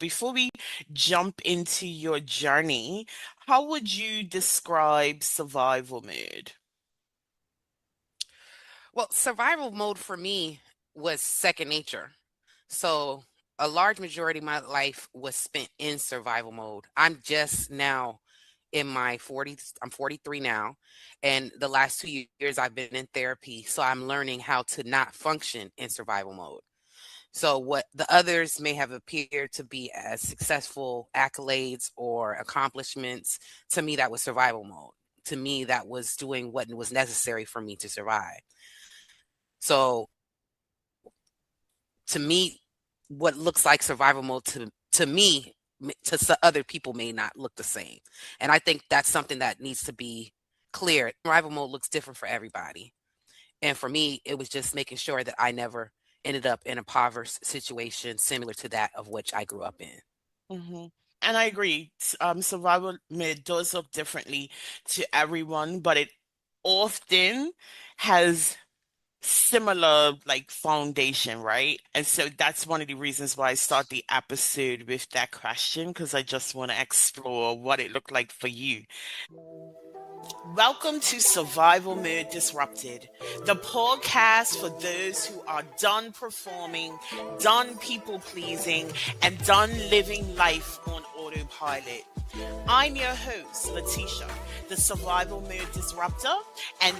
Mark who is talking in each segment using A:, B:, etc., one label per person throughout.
A: before we jump into your journey, how would you describe survival mode?
B: Well, survival mode for me was second nature. So a large majority of my life was spent in survival mode. I'm just now in my 40s. I'm 43 now. And the last 2 years I've been in therapy. So I'm learning how to not function in survival mode. So what the others may have appeared to be as successful accolades or accomplishments, to me that was survival mode. To me that was doing what was necessary for me to survive. So to me, what looks like survival mode to me other people may not look the same, and I think that's something that needs to be clear. Survival mode looks different for everybody, and for me, it was just making sure that I never ended up in a impoverished situation similar to that of which I grew up in.
A: Hmm. And I agree. Survival mode does look differently to everyone, but it often has similar like foundation, right? And so that's one of the reasons why I start the episode with that question, because I just want to explore what it looked like for you. Welcome to Survival Mode Disrupted, the podcast for those who are done performing, done people pleasing, and done living life on autopilot. I'm your host, Leticia, the Survival Mode Disruptor, and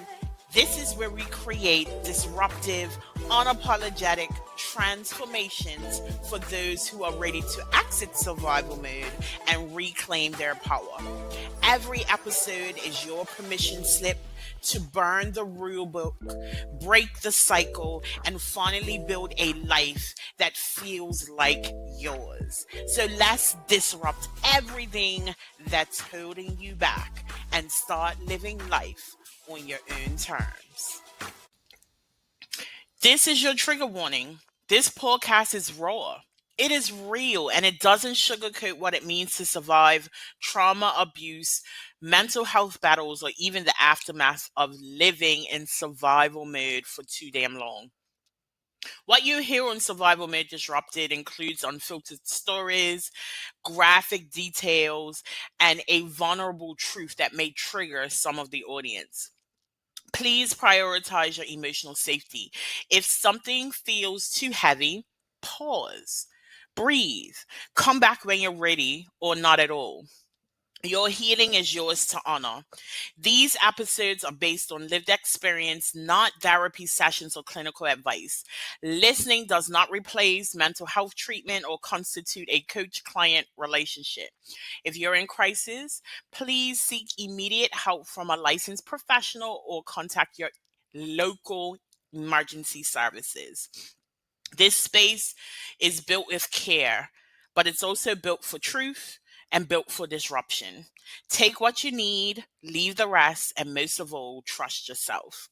A: this is where we create disruptive, unapologetic transformations for those who are ready to exit survival mode and reclaim their power. Every episode is your permission slip to burn the rule book, break the cycle, and finally build a life that feels like yours. So let's disrupt everything that's holding you back and start living life on your own terms. This is your trigger warning. This podcast is raw. It is real and it doesn't sugarcoat what it means to survive trauma, abuse, mental health battles, or even the aftermath of living in survival mode for too damn long. What you hear on Survival Mode Disrupted includes unfiltered stories, graphic details, and a vulnerable truth that may trigger some of the audience. Please prioritize your emotional safety. If something feels too heavy, pause, breathe, come back when you're ready, or not at all. Your healing is yours to honor. These episodes are based on lived experience, not therapy sessions or clinical advice. Listening does not replace mental health treatment or constitute a coach client relationship. If you're in crisis, please seek immediate help from a licensed professional or contact your local emergency services. This space is built with care, but it's also built for truth and built for disruption. Take what you need, leave the rest, and most of all, trust yourself.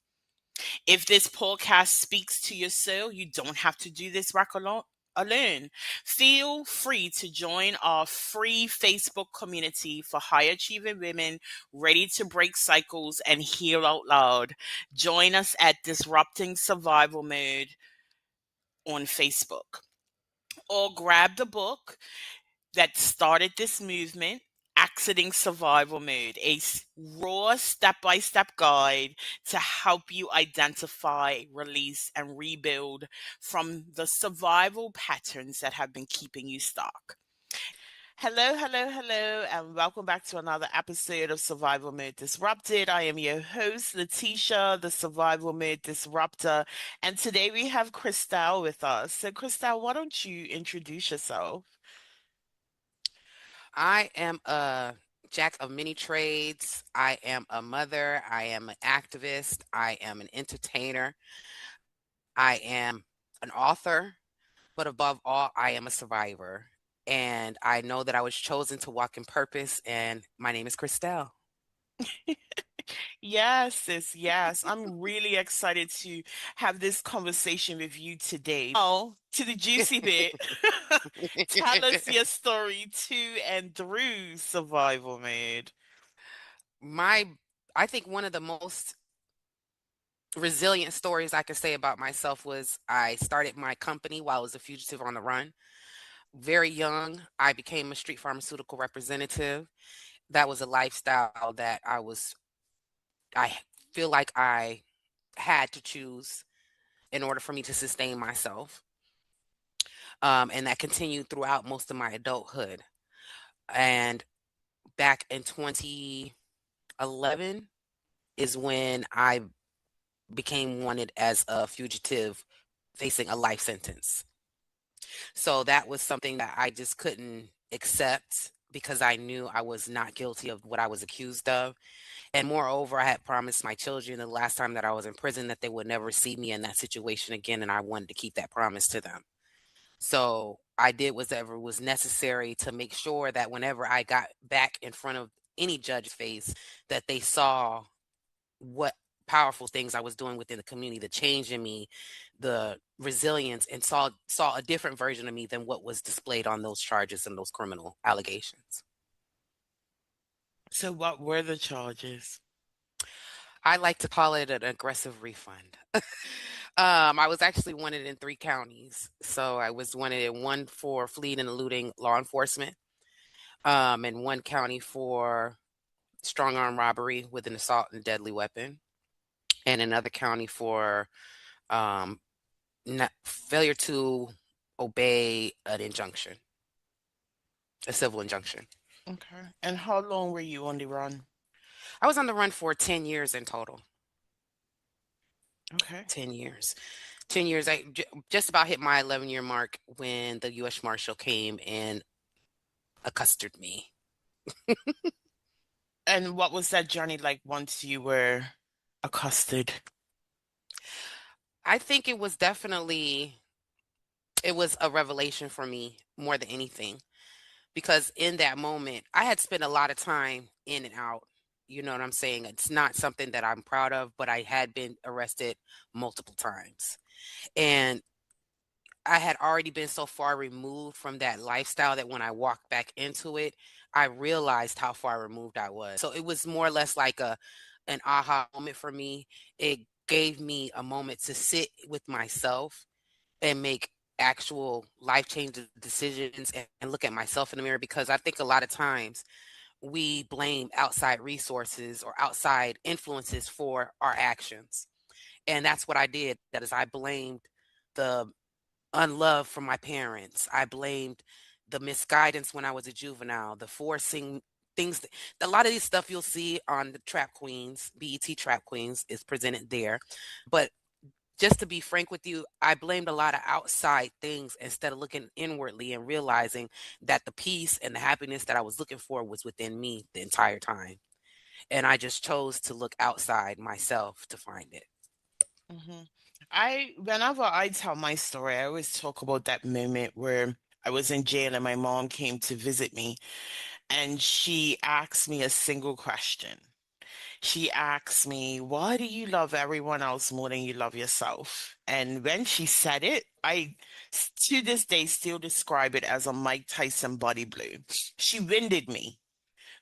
A: If this podcast speaks to your soul, you don't have to do this work alone. Feel free to join our free Facebook community for high achieving women ready to break cycles and heal out loud. Join us at Disrupting Survival Mode on Facebook, or grab the book that started this movement, Exiting Survival Mode, a raw step by step guide to help you identify, release, and rebuild from the survival patterns that have been keeping you stuck. Hello, hello, hello, and welcome back to another episode of Survival Mode Disrupted. I am your host, Leticia, the Survival Mode Disruptor, and today we have Kristell with us. So, Kristell, why don't you introduce yourself?
B: I am a jack of many trades. I am a mother. I am an activist. I am an entertainer. I am an author. But above all, I am a survivor. And I know that I was chosen to walk in purpose. And my name is Kristell.
A: Yes, sis, yes. I'm really excited to have this conversation with you today. Now, to the juicy bit. Tell us your story to and through survival mode.
B: my, I think one of the most resilient stories I could say about myself was I started my company while I was a fugitive on the run. very young, I became a street pharmaceutical representative. That was a lifestyle that I feel like I had to choose in order for me to sustain myself. And that continued throughout most of my adulthood. And back in 2011 is when I became wanted as a fugitive facing a life sentence. So that was something that I just couldn't accept because I knew I was not guilty of what I was accused of. And moreover, I had promised my children the last time that I was in prison that they would never see me in that situation again. And I wanted to keep that promise to them. So I did whatever was necessary to make sure that whenever I got back in front of any judge's face, that they saw what powerful things I was doing within the community, the change in me, the resilience, and saw a different version of me than what was displayed on those charges and those criminal allegations.
A: So what were the charges?
B: I like to call it an aggressive refund. I was actually wanted in 3 counties. So I was wanted in one for fleeing and eluding law enforcement, in one county for strong arm robbery with an assault and deadly weapon, and another county for um, failure to obey an injunction, a civil injunction.
A: Okay. And how long were you on the run?
B: I was on the run for 10 years in total.
A: Okay.
B: 10 years. 10 years. Just about hit my 11-year mark when the U.S. Marshal came and accosted me.
A: And what was that journey like once you were accosted?
B: I think it was a revelation for me more than anything, because in that moment, I had spent a lot of time in and out. You know what I'm saying? It's not something that I'm proud of, but I had been arrested multiple times. And I had already been so far removed from that lifestyle that when I walked back into it, I realized how far removed I was. So it was more or less like a an aha moment for me. It gave me a moment to sit with myself and make actual life changing decisions and look at myself in the mirror, because I think a lot of times we blame outside resources or outside influences for our actions. And that's what I did. That is, I blamed the unlove from my parents. I blamed the misguidance when I was a juvenile, the forcing things. A lot of these stuff you'll see on the Trap Queens, BET Trap Queens is presented there. But just to be frank with you, I blamed a lot of outside things instead of looking inwardly and realizing that the peace and the happiness that I was looking for was within me the entire time. And I just chose to look outside myself to find it.
A: Hmm. Whenever I tell my story, I always talk about that moment where I was in jail and my mom came to visit me and she asked me a single question. She asked me, why do you love everyone else more than you love yourself? And when she said it, to this day, still describe it as a Mike Tyson body blow. She winded me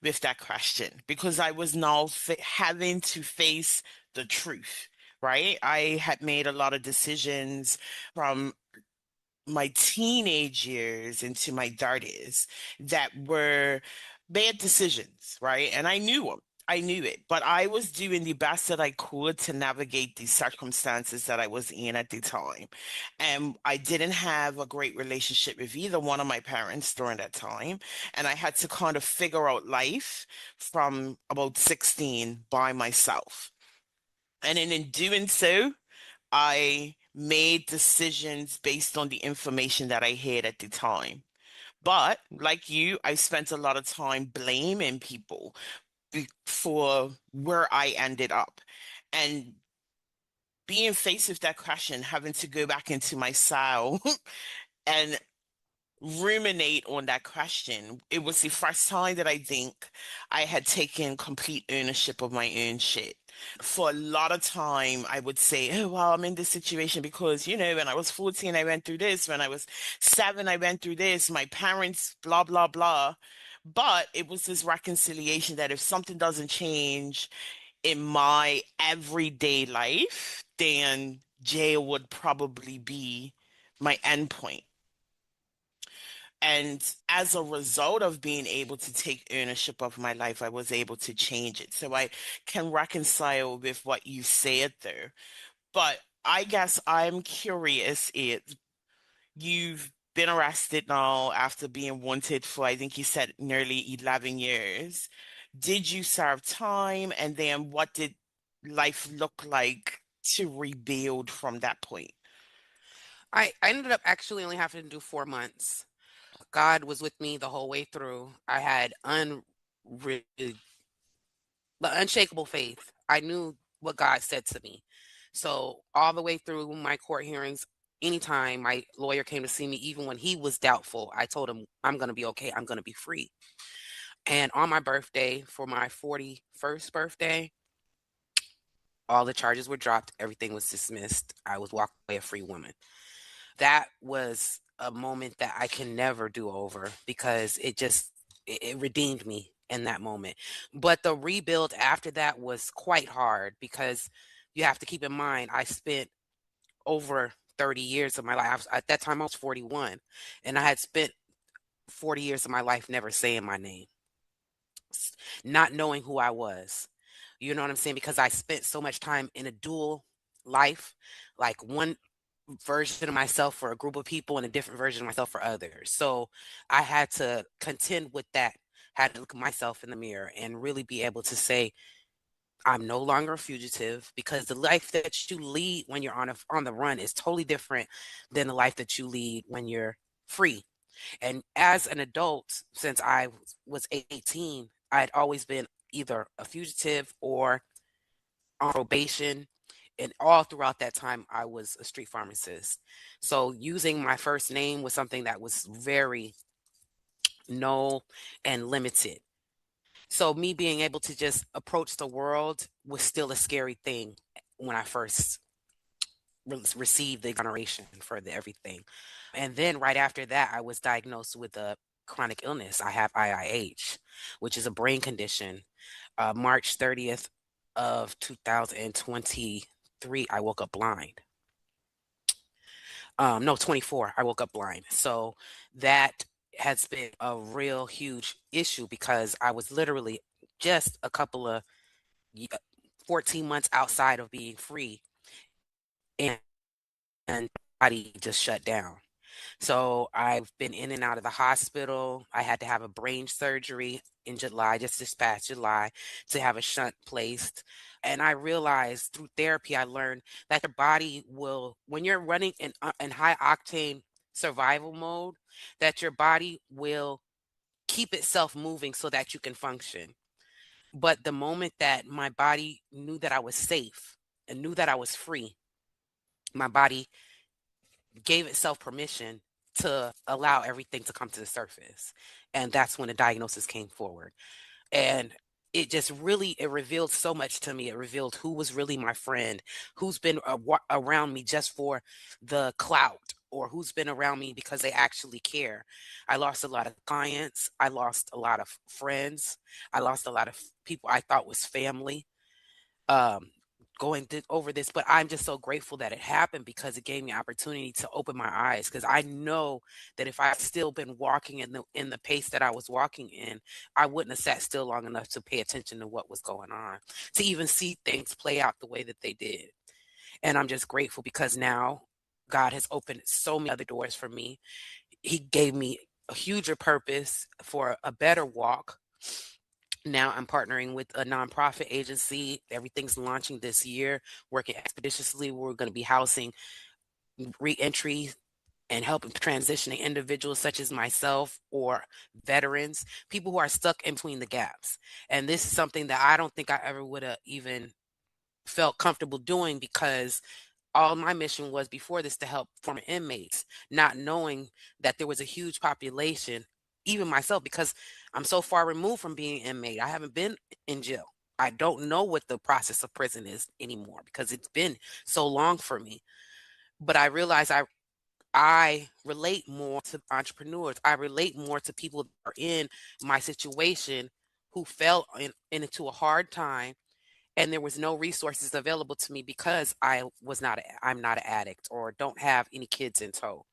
A: with that question because I was now having to face the truth, right? I had made a lot of decisions from my teenage years into my 30s that were bad decisions, right? And I knew them. I knew it, but I was doing the best that I could to navigate the circumstances that I was in at the time. And I didn't have a great relationship with either one of my parents during that time. And I had to kind of figure out life from about 16 by myself. And in doing so, I made decisions based on the information that I had at the time. But like you, I spent a lot of time blaming people for where I ended up. And being faced with that question, having to go back into my cell and ruminate on that question. It was the first time that I think I had taken complete ownership of my own shit. For a lot of time, I would say, oh, well, I'm in this situation because, when I was 14, I went through this. When I was 7, I went through this. My parents, blah, blah, blah. But it was this reconciliation that if something doesn't change in my everyday life, then jail would probably be my endpoint. And as a result of being able to take ownership of my life, I was able to change it. So I can reconcile with what you said there. But I guess I'm curious is you've been arrested now after being wanted for, I think you said, nearly 11 years. Did you serve time? And then what did life look like to rebuild from that point?
B: I ended up actually only having to do 4 months. God was with me the whole way through. I had but unshakable faith. I knew what God said to me. So all the way through my court hearings, anytime my lawyer came to see me, even when he was doubtful, I told him, I'm going to be okay. I'm going to be free. And on my birthday, for my 41st birthday, all the charges were dropped. Everything was dismissed. I was walking away a free woman. That was a moment that I can never do over because it redeemed me in that moment. But the rebuild after that was quite hard because you have to keep in mind I spent over 30 years of my life. At that time I was 41, and I had spent 40 years of my life never saying my name, not knowing who I was. You know what I'm saying? Because I spent so much time in a dual life, like one version of myself for a group of people and a different version of myself for others. So I had to contend with that, had to look at myself in the mirror and really be able to say, I'm no longer a fugitive, because the life that you lead when you're on the run is totally different than the life that you lead when you're free. And as an adult, since I was 18, I'd always been either a fugitive or on probation. And all throughout that time, I was a street pharmacist. So using my first name was something that was very null and limited. So me being able to just approach the world was still a scary thing when I first received the exoneration for everything. And then right after that, I was diagnosed with a chronic illness. I have IIH, which is a brain condition. March 30th of 2023, I woke up blind. No, 24, I woke up blind. So that has been a real huge issue because I was literally just a couple of 14 months outside of being free, and body just shut down. So I've been in and out of the hospital. I had to have a brain surgery in July, just this past July, to have a shunt placed. And I realized through therapy, I learned that your body will, when you're running in high octane survival mode, that your body will keep itself moving so that you can function. But the moment that my body knew that I was safe and knew that I was free, my body gave itself permission to allow everything to come to the surface. And that's when the diagnosis came forward. And it just really, it revealed so much to me. It revealed who was really my friend, who's been around me just for the clout, or who's been around me because they actually care. I lost a lot of clients. I lost a lot of friends. I lost a lot of people I thought was family, um over this. But I'm just so grateful that it happened because it gave me opportunity to open my eyes, because I know that if I still been walking in the pace that I was walking in, I wouldn't have sat still long enough to pay attention to what was going on, to even see things play out the way that they did. And I'm just grateful because now God has opened so many other doors for me. He gave me a huger purpose for a better walk. Now I'm partnering with a nonprofit agency. Everything's launching this year, working expeditiously. We're going to be housing reentry and helping transitioning individuals such as myself, or veterans, people who are stuck in between the gaps. And this is something that I don't think I ever would have even felt comfortable doing, because all my mission was before this to help former inmates, not knowing that there was a huge population, even myself, because I'm so far removed from being an inmate. I haven't been in jail. I don't know what the process of prison is anymore because it's been so long for me. But I realize I relate more to entrepreneurs. I relate more to people that are in my situation, who fell into a hard time, and there was no resources available to me because I'm not an addict or don't have any kids in tow.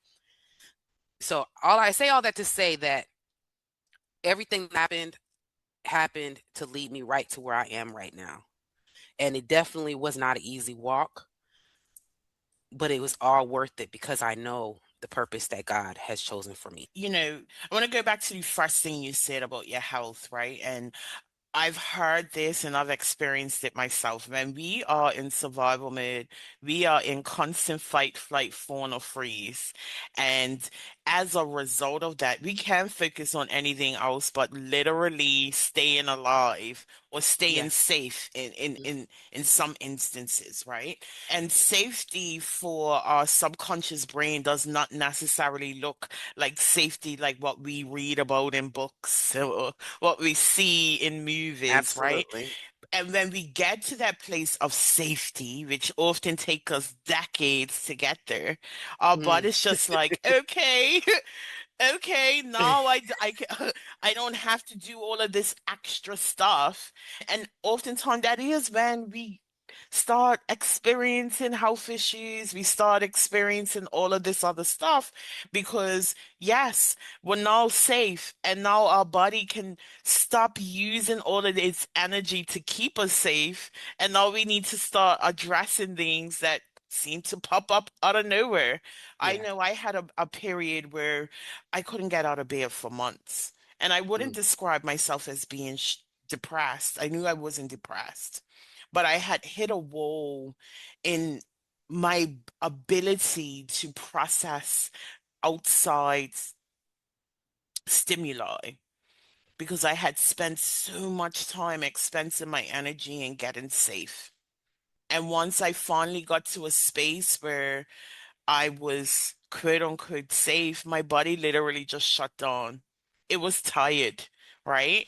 B: So all I say all that to say that everything that happened to lead me right to where I am right now. And it definitely was not an easy walk, but it was all worth it because I know the purpose that God has chosen for me.
A: I want to go back to the first thing you said about your health, right? And I've heard this and I've experienced it myself. When we are in survival mode, we are in constant fight, flight, fawn, or freeze. And as a result of that, we can't focus on anything else but literally staying alive or staying
B: Yes.
A: safe
B: Mm.
A: in some instances, right? And safety for our subconscious brain does not necessarily look like safety like what we read about in books or what we see in movies, right?
B: Absolutely.
A: And when we get to that place of safety, which often take us decades to get there, our
B: Mm.
A: body's just like, okay, okay, now I don't have to do all of this extra stuff. And oftentimes that is when we start experiencing health issues, we start experiencing all of this other stuff because, yes, we're now safe and now our body can stop using all of its energy to keep us safe. And now we need to start addressing things that seem to pop up out of nowhere. I
B: Yeah.
A: know I had a period where I couldn't get out of bed for months. And I wouldn't
B: Mm.
A: describe myself as being depressed. I knew I wasn't depressed, but I had hit a wall in my ability to process outside stimuli because I had spent so much time expensing my energy and getting safe. And once I finally got to a space where I was quote unquote safe, my body literally just shut down. It was tired, right?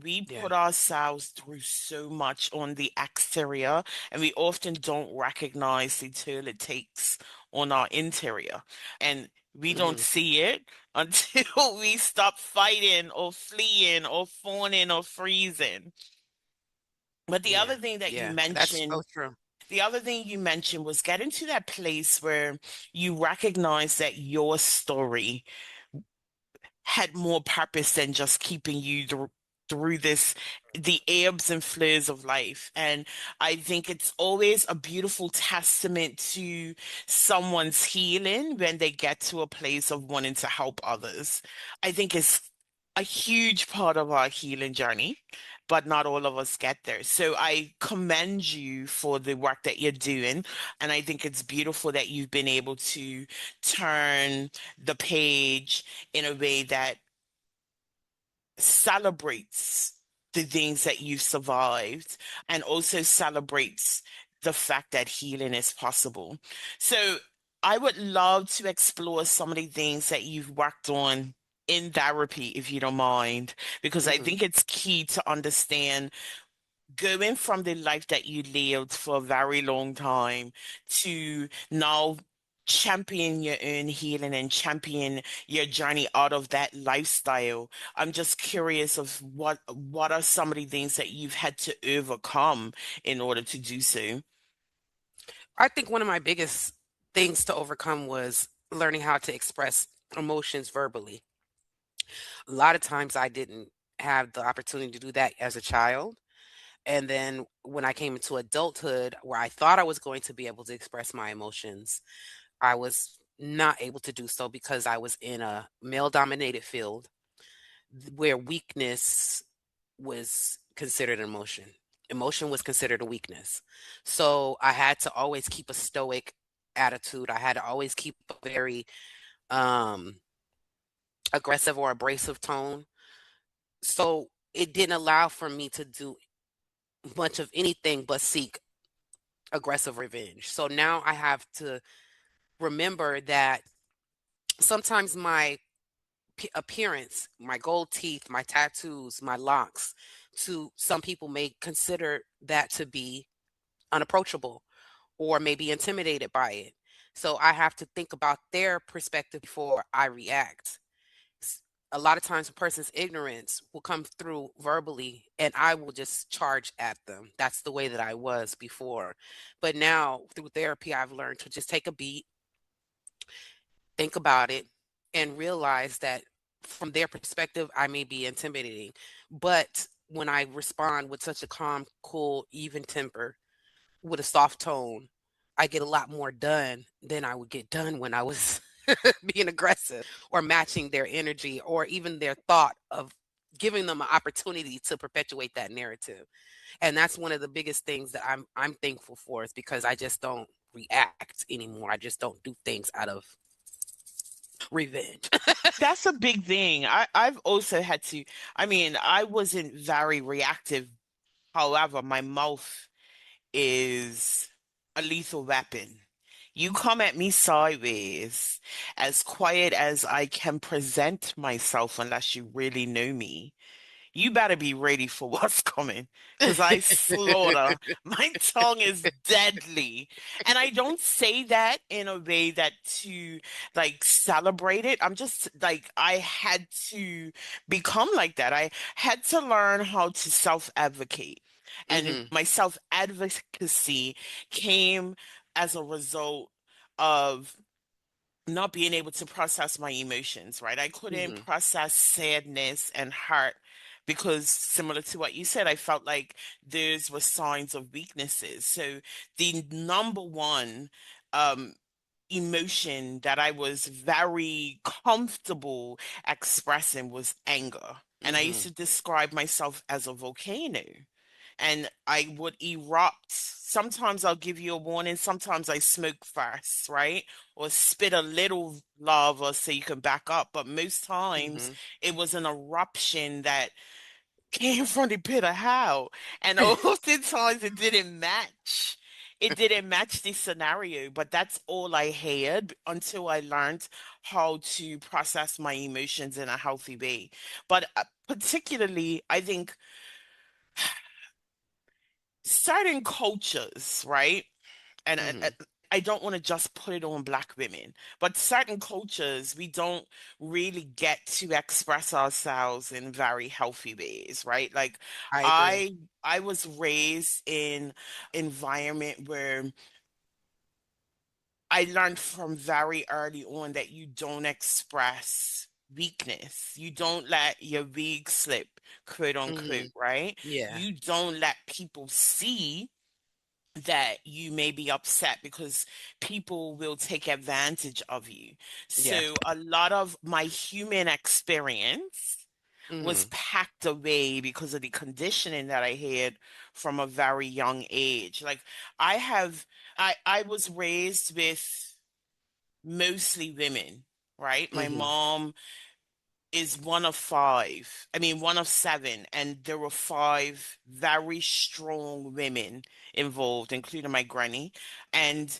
A: We
B: Yeah.
A: put ourselves through so much on the exterior, and we often don't recognize the toll it takes on our interior. And we don't
B: Hmm.
A: see it until we stop fighting or fleeing or fawning or freezing. But the
B: Yeah.
A: other thing that you
B: Yeah. That's so
A: mentioned
B: true.
A: the other thing you mentioned was getting to that place where you recognize that your story had more purpose than just keeping you through the ebbs and flows of life. And I think it's always a beautiful testament to someone's healing when they get to a place of wanting to help others. I think it's a huge part of our healing journey, but not all of us get there. So I commend you for the work that you're doing. And I think it's beautiful that you've been able to turn the page in a way that celebrates the things that you've survived and also celebrates the fact that healing is possible. So I would love to explore some of the things that you've worked on in therapy, if you don't mind, because I
B: Hmm.
A: think it's key to understand going from the life that you lived for a very long time to now champion your own healing and champion your journey out of that lifestyle. I'm just curious of what are some of the things that you've had to overcome in order to do so.
B: I think one of my biggest things to overcome was learning how to express emotions verbally. A lot of times I didn't have the opportunity to do that as a child. And then when I came into adulthood, where I thought I was going to be able to express my emotions, I was not able to do so because I was in a male dominated field where weakness was considered an emotion. Emotion was considered a weakness. So I had to always keep a stoic attitude. I had to always keep a very um, aggressive or abrasive tone. So it didn't allow for me to do much of anything but seek aggressive revenge. So now I have to remember that sometimes my appearance, my gold teeth, my tattoos, my locks, to some people may consider that to be unapproachable or maybe intimidated by it. So I have to think about their perspective before I react. A lot of times a person's ignorance will come through verbally and I will just charge at them. That's the way that I was before. But now through therapy, I've learned to just take a beat, think about it, and realize that from their perspective, I may be intimidating. But when I respond with such a calm, cool, even temper, with a soft tone, I get a lot more done than I would get done when I was being aggressive or matching their energy or even their thought of giving them an opportunity to perpetuate that narrative. And that's one of the biggest things that I'm thankful for, is because I just don't react anymore. I just don't do things out of revenge.
A: That's a big thing. I've also had to, I mean, I wasn't very reactive. However, my mouth is a lethal weapon. You come at me sideways, as quiet as I can present myself, unless you really know me. You better be ready for what's coming, because I slaughter. My tongue is deadly. And I don't say that in a way that to like celebrate it. I'm just like, I had to become like that. I had to learn how to self-advocate. And
B: Mhm.
A: my self-advocacy came as a result of not being able to process my emotions, right? I couldn't
B: Mhm.
A: process sadness and hurt because, similar to what you said, I felt like those were signs of weaknesses. So the number one um, emotion that I was very comfortable expressing was anger. And I used
B: Mhm.
A: to describe myself as a volcano, and I would erupt. Sometimes I'll give you a warning, sometimes I smoke first, right? Or spit a little lava so you can back up. But most times
B: Mhm.
A: it was an eruption that came from the pit of hell. And oftentimes it didn't match. It didn't match the scenario, but that's all I had until I learned how to process my emotions in a healthy way. But particularly, I think certain cultures, right? And
B: Mhm.
A: I don't want to just put it on black women, but certain cultures, we don't really get to express ourselves in very healthy ways, right? Like
B: I agree.
A: I I was raised in environment where I learned from very early on that you don't express weakness. You don't let your weak slip, quote unquote,
B: Mhm.
A: right?
B: Yeah.
A: You don't let people see that you may be upset because people will take advantage of you.
B: Yeah.
A: So a lot of my human experience was
B: Mhm.
A: packed away because of the conditioning that I had from a very young age. Like I have I was raised with mostly women, right? My
B: Mhm.
A: mom is one of five, I mean, one of seven, and there were five very strong women involved, including my granny. And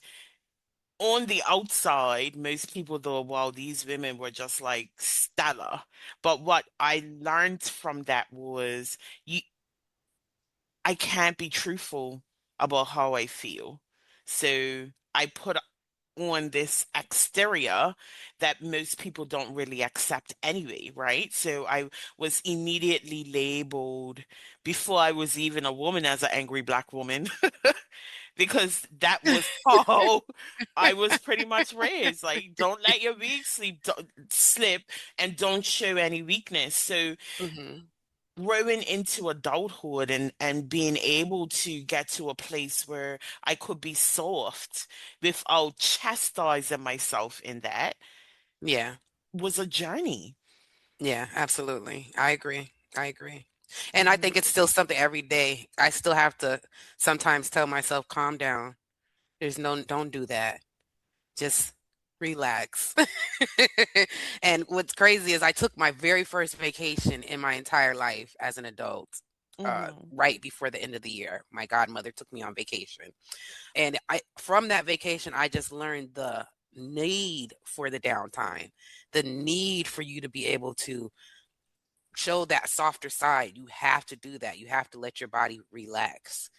A: on the outside, most people thought, wow, these women were just like stellar. But what I learned from that was you, I can't be truthful about how I feel. So I put on this exterior that most people don't really accept anyway, right? So I was immediately labeled before I was even a woman as an angry black woman because that was how I was pretty much raised. Like, don't let your weak slip and don't show any weakness. So
B: Mhm.
A: growing into adulthood and being able to get to a place where I could be soft without chastising myself in that
B: Yeah.
A: was a journey.
B: Yeah, absolutely. I agree. I agree. And I
A: Mhm.
B: think it's still something every day. I still have to sometimes tell myself, calm down. Don't do that. Just relax. And what's crazy is I took my very first vacation in my entire life as an adult,
A: Mhm.
B: right before the end of the year. My godmother took me on vacation. And I from that vacation, I just learned the need for the downtime, the need for you to be able to show that softer side. You have to do that. You have to let your body relax.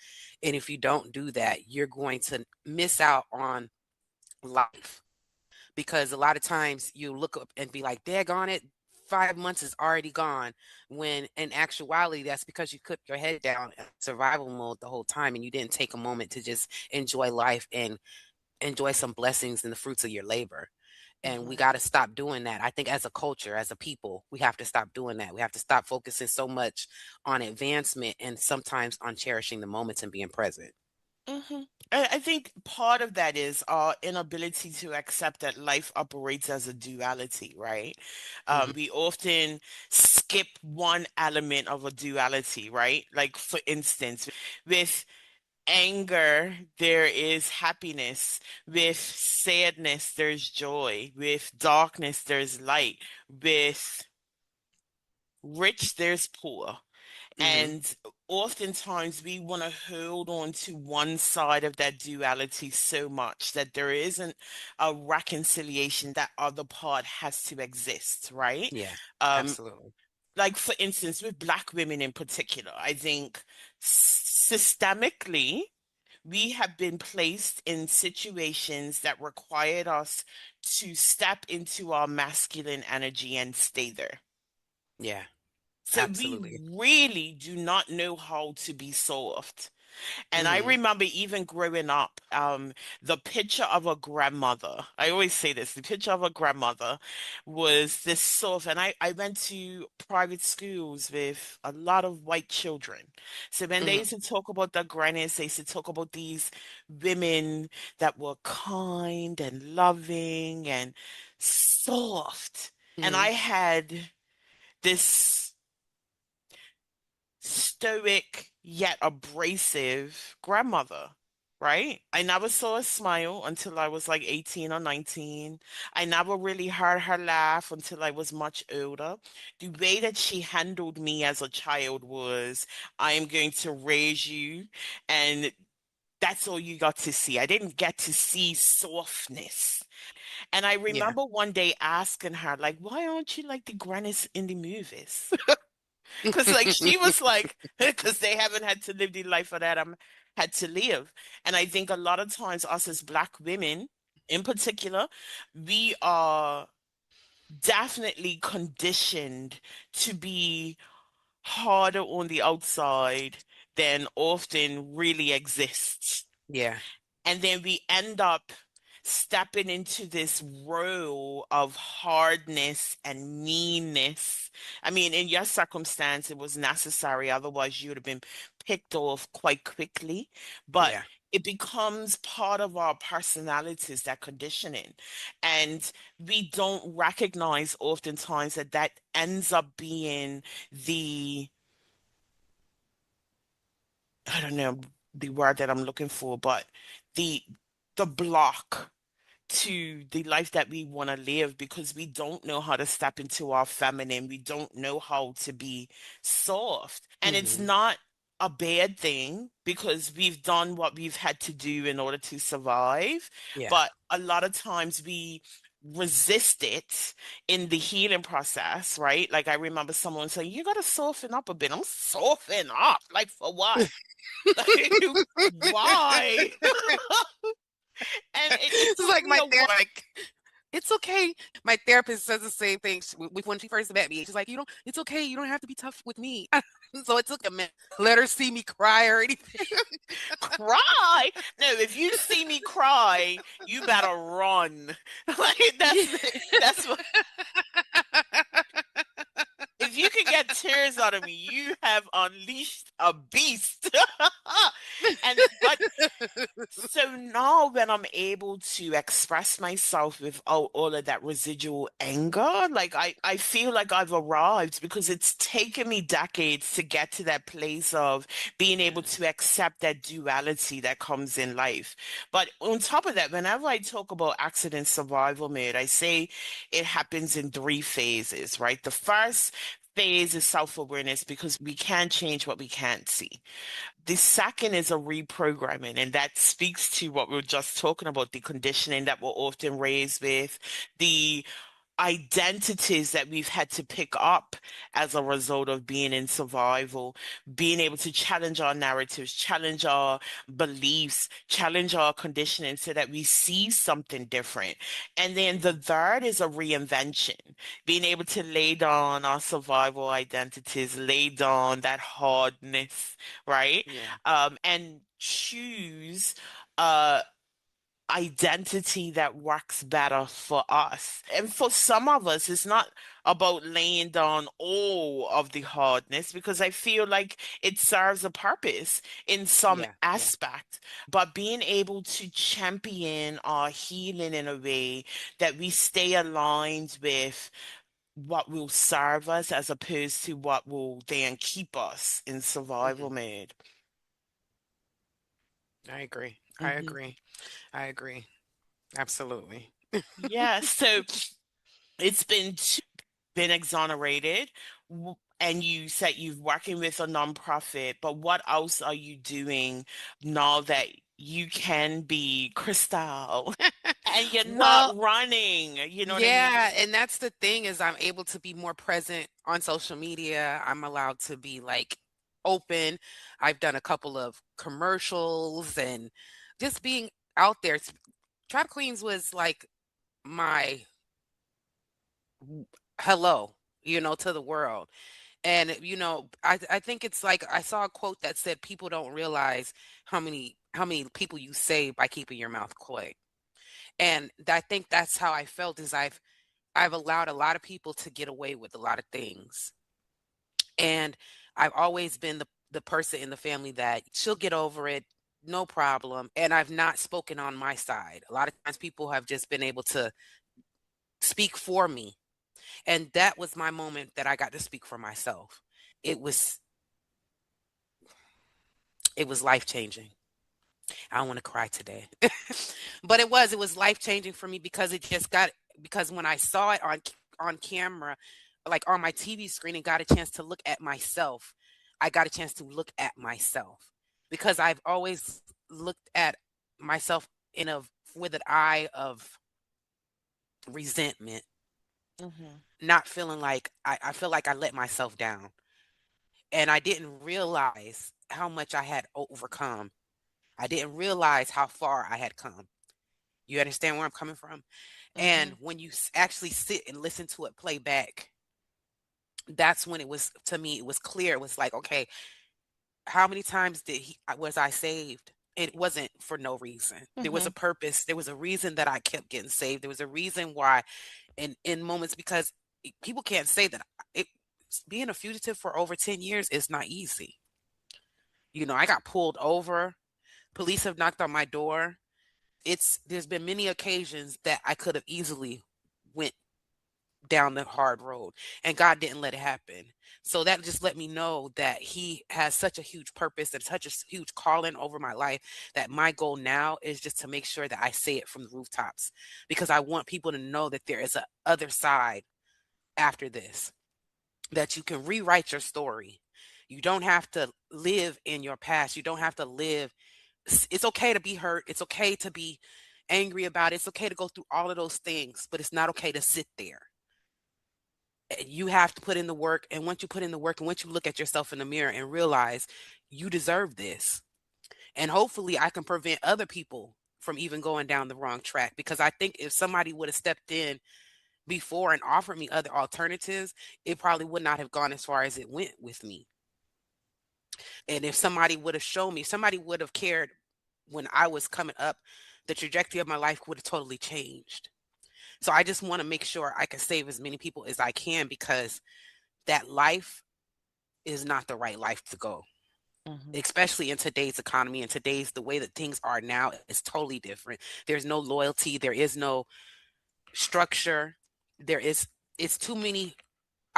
B: And if you don't do that, you're going to miss out on life, because a lot of times you look up and be like, daggone it, 5 months is already gone. When in actuality, that's because you kept your head down in survival mode the whole time and you didn't take a moment to just enjoy life and enjoy some blessings and the fruits of your labor. And we
A: Mhm.
B: got to stop doing that. I think as a culture, as a people, we have to stop doing that. We have to stop focusing so much on advancement and sometimes on cherishing the moments and being present.
A: Mhm. I think part of that is our inability to accept that life operates as a duality, right?
B: Hmm.
A: We often skip one element of a duality, right? Like, for instance, with anger, there is happiness. With sadness, there's joy. With darkness, there's light. With rich, there's poor.
B: Hmm.
A: And oftentimes we want to hold on to one side of that duality so much that there isn't a reconciliation. That other part has to exist, right?
B: Yeah,
A: Um,
B: absolutely.
A: like for instance, with Black women in particular, I think systemically we have been placed in situations that required us to step into our masculine energy and stay there.
B: Yeah,
A: So we
B: absolutely.
A: really do not know how to be soft. And I
B: Hmm.
A: remember even growing up, the picture of a grandmother, I always say this, the picture of a grandmother was this soft, and I went to private schools with a lot of white children. So when they
B: Hmm.
A: used to talk about the grannies, they used to talk about these women that were kind and loving and soft. And I
B: Hmm.
A: had this stoic yet abrasive grandmother, right? I never saw a smile until I was like 18 or 19. I never really heard her laugh until I was much older. The way that she handled me as a child was, I am going to raise you, and that's all you got to see. I didn't get to see softness. And I
B: Yeah.
A: remember one day asking her, like, why aren't you like the grannies in the movies? Because like she was like, because they haven't had to live the life that I'm had to live. And I think a lot of times us as Black women in particular, we are definitely conditioned to be harder on the outside than often really exists.
B: Yeah.
A: And then we end up stepping into this role of hardness and meanness. I mean, in your circumstance, it was necessary. Otherwise, you would have been picked off quite quickly. But
B: Yeah.
A: it becomes part of our personalities, that conditioning. And we don't recognize oftentimes that that ends up being the, I don't know the word that I'm looking for, but the the block to the life that we want to live, because we don't know how to step into our feminine. We don't know how to be soft. And it's
B: Hmm.
A: not a bad thing because we've done what we've had to do in order to survive.
B: Yeah.
A: But a lot of times we resist it in the healing process, right? Like I remember someone saying, you got to soften up a bit. I'm soften up. Like for what? Like, why? And it
B: It's
A: took
B: like
A: me
B: my
A: a while.
B: therapist, like, it's okay. My therapist says the same thing when she first met me. She's like, you don't, it's okay. You don't have to be tough with me. So it took a minute. Let her see me cry or anything.
A: Cry. No, if you see me cry, you better run. Like
B: Yeah.
A: that's what, if you can get tears out of me, you have unleashed a beast. And but so now when I'm able to express myself without all of that residual anger, like I feel like I've arrived, because it's taken me decades to get to that place of being able
B: Yeah.
A: to accept that duality that comes in life. But on top of that, whenever I talk about accident survival mode, I say it happens in three phases, right? The first phase is self-awareness, because we can't change what we can't see. The second is a reprogramming, and that speaks to what we were just talking about, the conditioning that we're often raised with, the identities that we've had to pick up as a result of being in survival, being able to challenge our narratives, challenge our beliefs, challenge our conditioning so that we see something different. And then the third is a reinvention, being able to lay down our survival identities, lay down that hardness, right?
B: Yeah.
A: And choose. Uh, identity that works better for us. And for some of us, it's not about laying down all of the hardness because I feel like it serves a purpose in some
B: Yeah, yeah.
A: aspect. But being able to champion our healing in a way that we stay aligned with what will serve us as opposed to what will then keep us in survival
B: Hmm.
A: mode.
B: I agree. I
A: Hmm.
B: agree. I agree. Absolutely.
A: Yeah, so it's been been exonerated, and you said you're working with a nonprofit, but what else are you doing now that you can be Kristell and you're not
B: Well,
A: running? You know what I
B: yeah,
A: mean?
B: and that's the thing is I'm able to be more present on social media. I'm allowed to be like open. I've done a couple of commercials and just being out there. Trap Queens was like my hello, to the world. And I think it's like I saw a quote that said people don't realize how many people you save by keeping your mouth quiet. And I think that's how I felt is I've allowed a lot of people to get away with a lot of things. And I've always been the person in the family that she'll get over it, no problem. And I've not spoken on my side. A lot of times people have just been able to speak for me. And that was my moment that I got to speak for myself. It was it was life changing. I don't want to cry today. But it was life changing for me because it just got because when I saw it on camera, like on my TV screen, and got a chance to look at myself, I got a chance to look at myself because I've always looked at myself in a with an eye of resentment,
A: Hmm.
B: not feeling like I feel like I let myself down, and I didn't realize how much I had overcome. I didn't realize how far I had come. You understand where I'm coming from? And
A: Hmm.
B: when you actually sit and listen to it play back, that's when it was to me. It was clear. It was like, okay, how many times was I saved? It wasn't for no reason. There was a
A: Hmm.
B: purpose. There was a reason that I kept getting saved. There was a reason why, in moments because people can't say that it being a fugitive for over 10 years is not easy. I got pulled over. Police have knocked on my door. There's been many occasions that I could have easily went down the hard road, and God didn't let it happen. So that just let me know that he has such a huge purpose and such a huge calling over my life, that my goal now is just to make sure that I say it from the rooftops, because I want people to know that there is a other side after this, that you can rewrite your story. You don't have to live in your past. You don't have to live. It's okay to be hurt. It's okay to be angry about it. It's okay to go through all of those things, but it's not okay to sit there. You have to put in the work. And once you put in the work and once you look at yourself in the mirror and realize you deserve this, and hopefully I can prevent other people from even going down the wrong track, because I think if somebody would have stepped in before and offered me other alternatives, it probably would not have gone as far as it went with me. And if somebody would have shown me, somebody would have cared when I was coming up, the trajectory of my life would have totally changed. So I just want to make sure I can save as many people as I can, because that life is not the right life to go,
A: Hmm.
B: especially in today's economy and today's the way that things are now is totally different. There's no loyalty, there is no structure. There is it's too many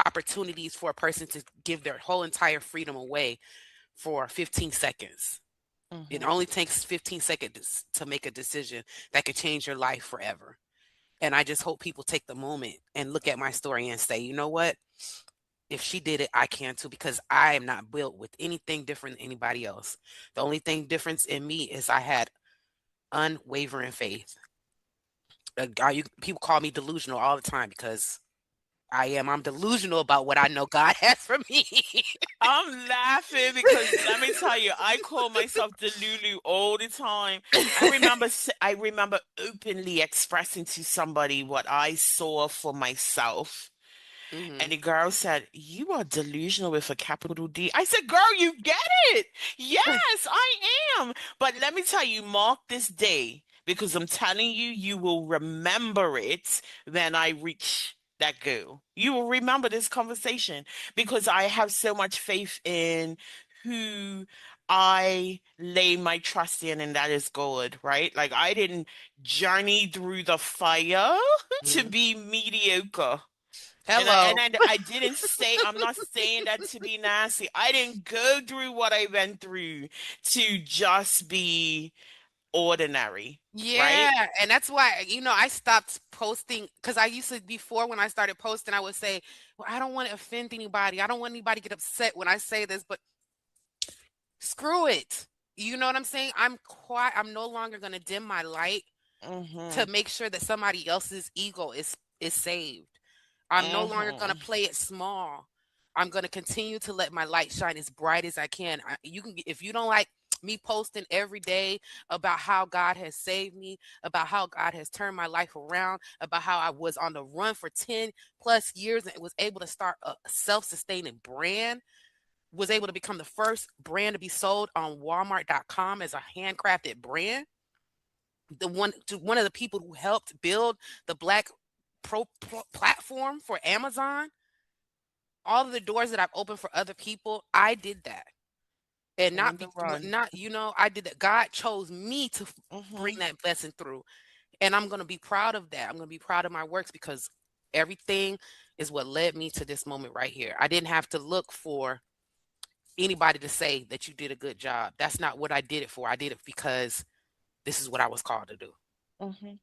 B: opportunities for a person to give their whole entire freedom away for 15 seconds. It
A: Hmm.
B: only takes 15 seconds to make a decision that could change your life forever. And I just hope people take the moment and look at my story and say, you know what? If she did it, I can too, because I am not built with anything different than anybody else. The only thing difference in me is I had unwavering faith. People call me delusional all the time because I am. I'm delusional about what I know God has for me.
A: I'm laughing because let me tell you, I call myself the Lulu all the time. I remember openly expressing to somebody what I saw for myself. And
B: Hmm.
A: the girl said, "You are delusional with a capital D." I said, "Girl, you get it. Yes, I am." But let me tell you, mark this day. because I'm telling you, you will remember it when I reach that goal. You will remember this conversation because I have so much faith in who I lay my trust in, and that is God, right? Like I didn't journey through the fire to
B: Mhm.
A: be mediocre.
B: Hello.
A: I didn't say, I'm not saying that to be nasty. I didn't go through what I went through to just be ordinary, right?
B: Yeah, and that's why, I stopped posting because I used to before when I started posting, I would say, "Well, I don't want to offend anybody. I don't want anybody to get upset when I say this, but screw it." You know what I'm saying? I'm no longer going to dim my light to
A: Mm-hmm.
B: make sure that somebody else's ego is saved. I'm no longer going to
A: Mm-hmm.
B: play it small. I'm going to continue to let my light shine as bright as I can. You can, if you don't like me posting every day about how God has saved me, about how God has turned my life around, about how I was on the run for 10 plus years and was able to start a self-sustaining brand, was able to become the first brand to be sold on walmart.com as a handcrafted brand, one of the people who helped build the Black platform for Amazon, all of the doors that I've opened for other people, I did that. And
A: On the run.
B: I did that. God chose me to
A: Mm-hmm.
B: bring that blessing through. And I'm going to be proud of that. I'm going to be proud of my works because everything is what led me to this moment right here. I didn't have to look for anybody to say that you did a good job. That's not what I did it for. I did it because this is what I was called to do.
A: Mm-hmm.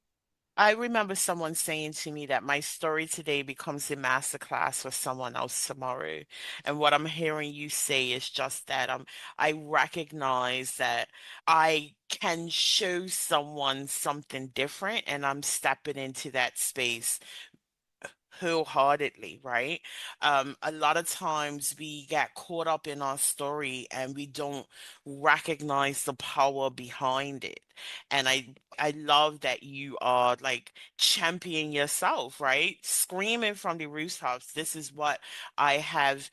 A: I remember someone saying to me that my story today becomes a masterclass for someone else tomorrow. And what I'm hearing you say is just that. I recognize that I can show someone something different, and I'm stepping into that space wholeheartedly, right? A lot of times we get caught up in our story and we don't recognize the power behind it. And I love that you are like championing yourself, right? Screaming from the rooftops, this is what I have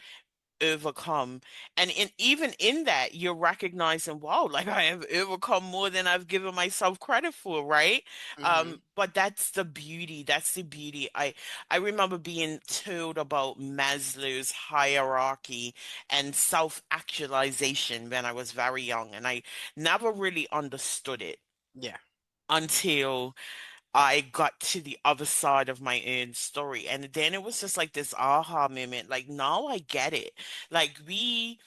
A: overcome. And even in that, you're recognizing, wow, like I have overcome more than I've given myself credit for, right?
B: Hmm.
A: But that's the beauty. That's the beauty. I remember being told about Maslow's hierarchy and self-actualization when I was very young, and I never really understood it
B: Yeah.
A: until I got to the other side of my own story. And then it was just like this aha moment. Like, now I get it. Like, we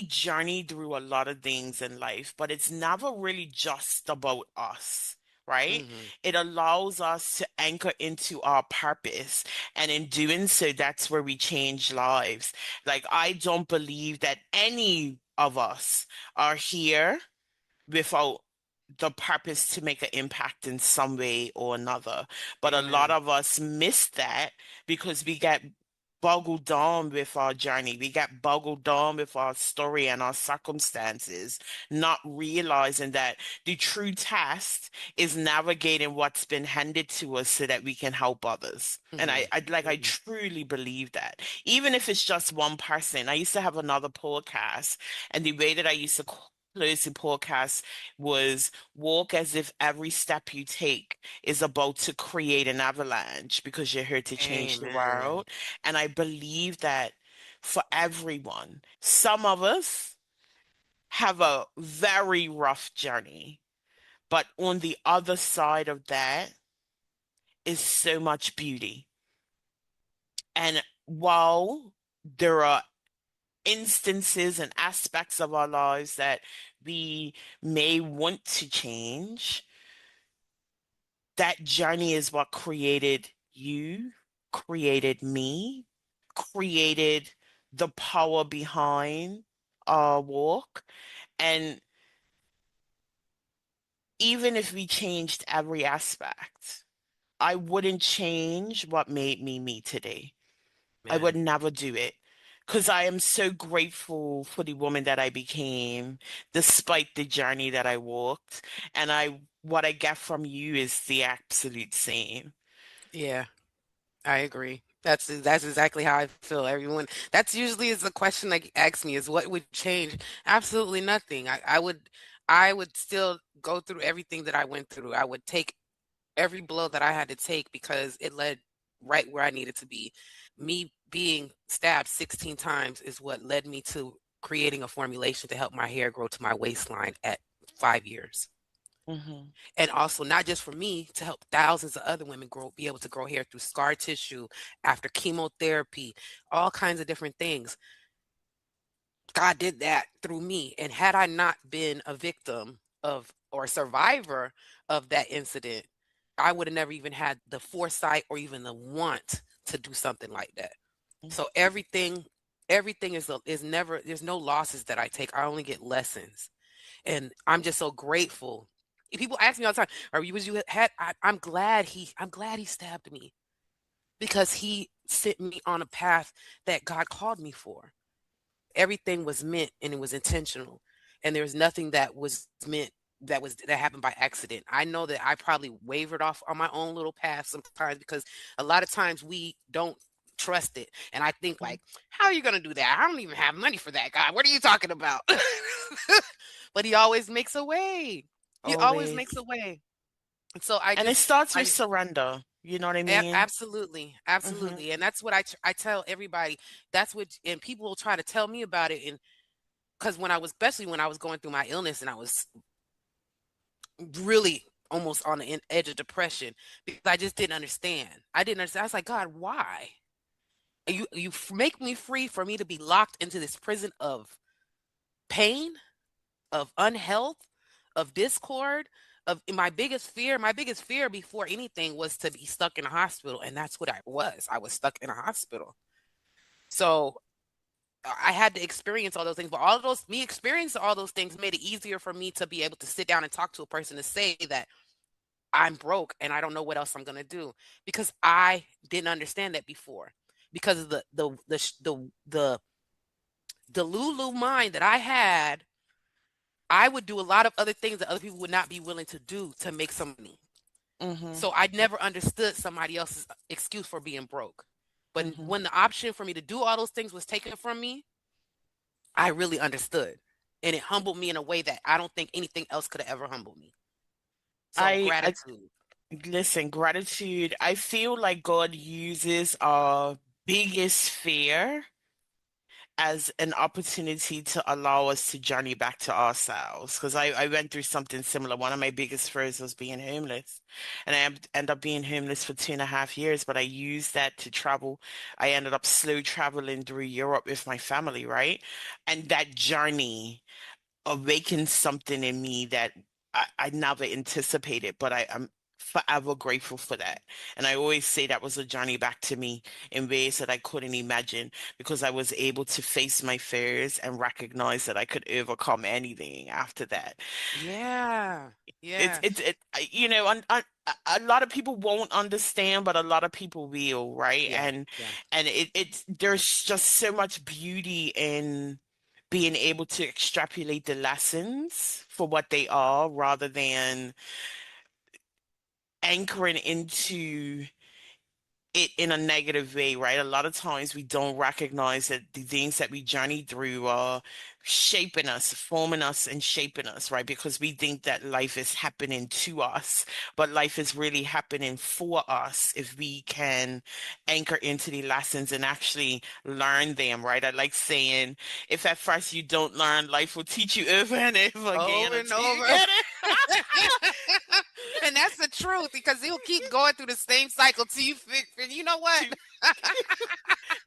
A: journey through a lot of things in life, but it's never really just about us, right?
B: Hmm.
A: It allows us to anchor into our purpose. And in doing so, that's where we change lives. Like, I don't believe that any of us are here without the purpose to make an impact in some way or another. But a lot
B: Amen.
A: of us miss that because we get boggled down with our journey. We get boggled down with our story and our circumstances, not realizing that the true test is navigating what's been handed to us so that we can help others. And
B: Hmm.
A: I
B: Hmm.
A: truly believe that. Even if it's just one person. I used to have another podcast, and the way that I used to close the podcast was walk as if every step you take is about to create an avalanche because you're here to change the
B: Amen.
A: world. And I believe that for everyone, some of us have a very rough journey, but on the other side of that is so much beauty. And while there are instances and aspects of our lives that we may want to change, that journey is what created you, created me, created the power behind our walk. And even if we changed every aspect, I wouldn't change what made me me today. I would
B: Man.
A: never do it because I am so grateful for the woman that I became, despite the journey that I walked. And what I get from you is the absolute same.
B: Yeah, I agree. That's exactly how I feel. Everyone, that's usually is the question like ask me is what would change? Absolutely nothing. I would I would still go through everything that I went through. I would take every blow that I had to take because it led right where I needed to be. Me being stabbed 16 times is what led me to creating a formulation to help my hair grow to my waistline at 5 years.
A: Mhm.
B: And also not just for me, to help thousands of other women be able to grow hair through scar tissue after chemotherapy, all kinds of different things. God did that through me. And had I not been a victim of or a survivor of that incident, I would have never even had the foresight or even the want to do something like that.
A: Mm.
B: So everything is never, there's no losses that I take. I only get lessons. And I'm just so grateful. People ask me all the time, "Are you was you had?" I'm glad he stabbed me because he sent me on a path that God called me for. Everything was meant and it was intentional, and there was nothing that was meant that happened by accident. I know that I probably wavered off on my own little path sometimes because a lot of times we don't trust it, and I think
A: Mhm.
B: like, how are you going to do that? I don't even have money for that, God. What are you talking about? But he always makes a way. He always makes a
A: Always.
B: way. And so I
A: And it
B: just
A: starts with
B: I
A: surrender. You know what I mean?
B: absolutely,
A: Mhm.
B: absolutely. And that's what I tell everybody. That's what, and people will try to tell me about it. And because when I was, especially when I was going through my illness and I was really almost on the edge of depression because I just didn't understand. I didn't understand. I was like, God, why? Make me free for me to be locked into this prison of pain, of unhealth, of discord, of my biggest fear before anything was to be stuck in a hospital. And that's what I was. I was stuck in a hospital. So I had to experience all those things, but all of those, me experiencing all those things made it easier for me to be able to sit down and talk to a person to say that I'm broke and I don't know what else I'm going to do because I didn't understand that before because of the Lulu mind that I had. I would do a lot of other things that other people would not be willing to do to make some money.
A: Mhm.
B: So I never understood somebody else's excuse for being broke. But
A: Mhm.
B: when the option for me to do all those things was taken from me, I really understood. And it humbled me in a way that I don't think anything else could have ever humbled me. So
A: I
B: gratitude.
A: listen, gratitude. I feel like God uses our biggest fear as an opportunity to allow us to journey back to ourselves. Because I went through something similar. One of my biggest fears was being homeless. And end up being homeless for 2.5 years, but I used that to travel. I ended up slow traveling through Europe with my family, right? And that journey awakened something in me that I never anticipated, but I'm forever grateful for that. And I always say that was a journey back to me in ways that I couldn't imagine because I was able to face my fears and recognize that I could overcome anything after that.
B: Yeah. Yeah.
A: A lot of people won't understand, but a lot of people will, right?
B: Yeah. Yeah.
A: And it's there's just so much beauty in being able to extrapolate the lessons for what they are rather than anchoring into it in a negative way, right? A lot of times we don't recognize that the things that we journey through are shaping us, forming us, and shaping us, right? Because we think that life is happening to us, but life is really happening for us if we can anchor into the lessons and actually learn them, right? I like saying, if at first you don't learn, life will teach you over and over again
B: Over and
A: until you
B: over.
A: get it.
B: And that's the truth because he'll keep going through the same cycle till you figure, you know what?
A: To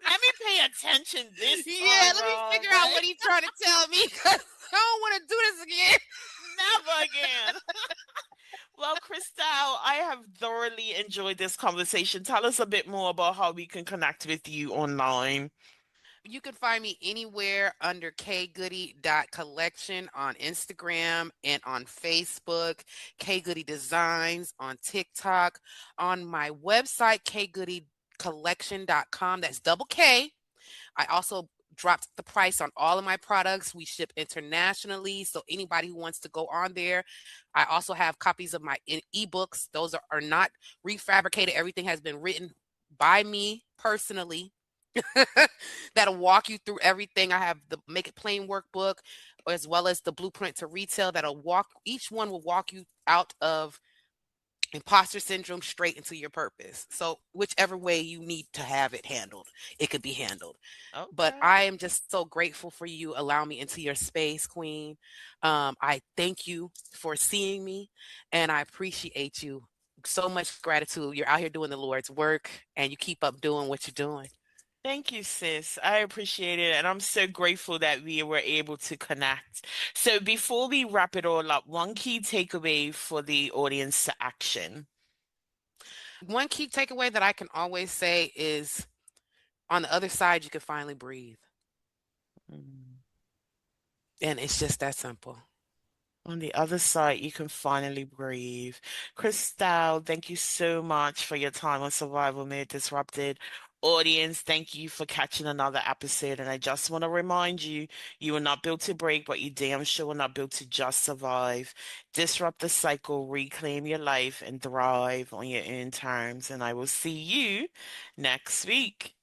A: let me pay attention this
B: Yeah,
A: time
B: let me
A: round,
B: figure out
A: right?
B: what he's trying to tell me because I don't want to do this again.
A: Never again. Well, Kristell, I have thoroughly enjoyed this conversation. Tell us a bit more about how we can connect with you online.
B: You can find me anywhere under kgoody.collection on Instagram and on Facebook, kgoody designs on TikTok, on my website, kgoodycollection.com. That's double K. I also dropped the price on all of my products. We ship internationally. So anybody who wants to go on there, I also have copies of my ebooks. Those are not refabricated. Everything has been written by me personally. that'll walk you through everything. I have the Make It Plain workbook, as well as the Blueprint to Retail, that'll walk, each one will walk you out of imposter syndrome straight into your purpose. So whichever way you need to have it handled, it could be handled. But
A: Okay.
B: I am just so grateful for you allowing me into your space, Queen. I thank you for seeing me, and I appreciate you. So much gratitude. You're out here doing the Lord's work, and you keep up doing what you're doing.
A: Thank you, sis. I appreciate it. And I'm so grateful that we were able to connect. So before we wrap it all up, one key takeaway for the audience to action.
B: One key takeaway that I can always say is, on the other side, you can finally breathe.
A: Mm.
B: And it's just that simple.
A: On the other side, you can finally breathe. Kristell, thank you so much for your time on Survival Made Disrupted. Audience, thank you for catching another episode. And I just want to remind you, you were not built to break, but you damn sure were not built to just survive. Disrupt the cycle, reclaim your life, and thrive on your own terms. And I will see you next week.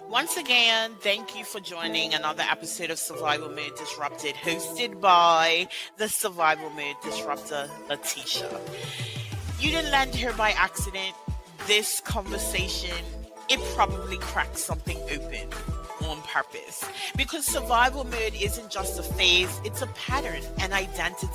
A: Once again, thank you for joining another episode of Survival Mode Disrupted, hosted by the Survival Mode Disruptor, Leticia. You didn't land here by accident. This conversation, it probably cracked something open on purpose. Because survival mode isn't just a phase, it's a pattern, an identity,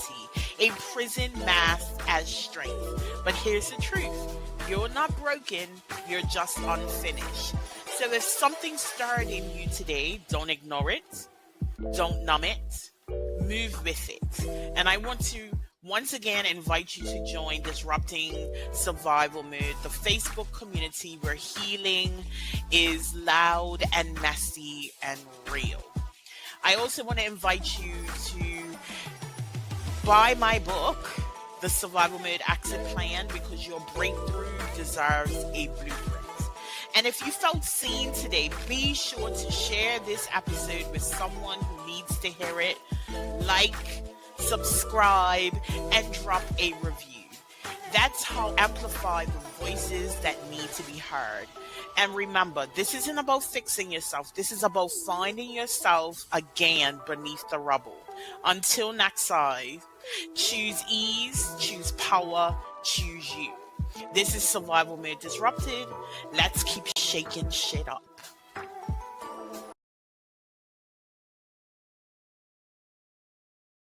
A: a prison masked as strength. But here's the truth. You're not broken, you're just unfinished. So if something stirred in you today, don't ignore it, don't numb it, move with it. And I want to once again invite you to join Disrupting Survival Mode, the Facebook community where healing is loud and messy and real. I also want to invite you to buy my book, The Survival Mode Action Plan, because your breakthrough deserves a blueprint. And if you felt seen today, be sure to share this episode with someone who needs to hear it. Like, subscribe, and drop a review. That's how amplify the voices that need to be heard. And remember, this isn't about fixing yourself. This is about finding yourself again beneath the rubble. Until next time, choose ease, choose power, choose you. This is Survival Made Disrupted. Let's keep shaking shit up.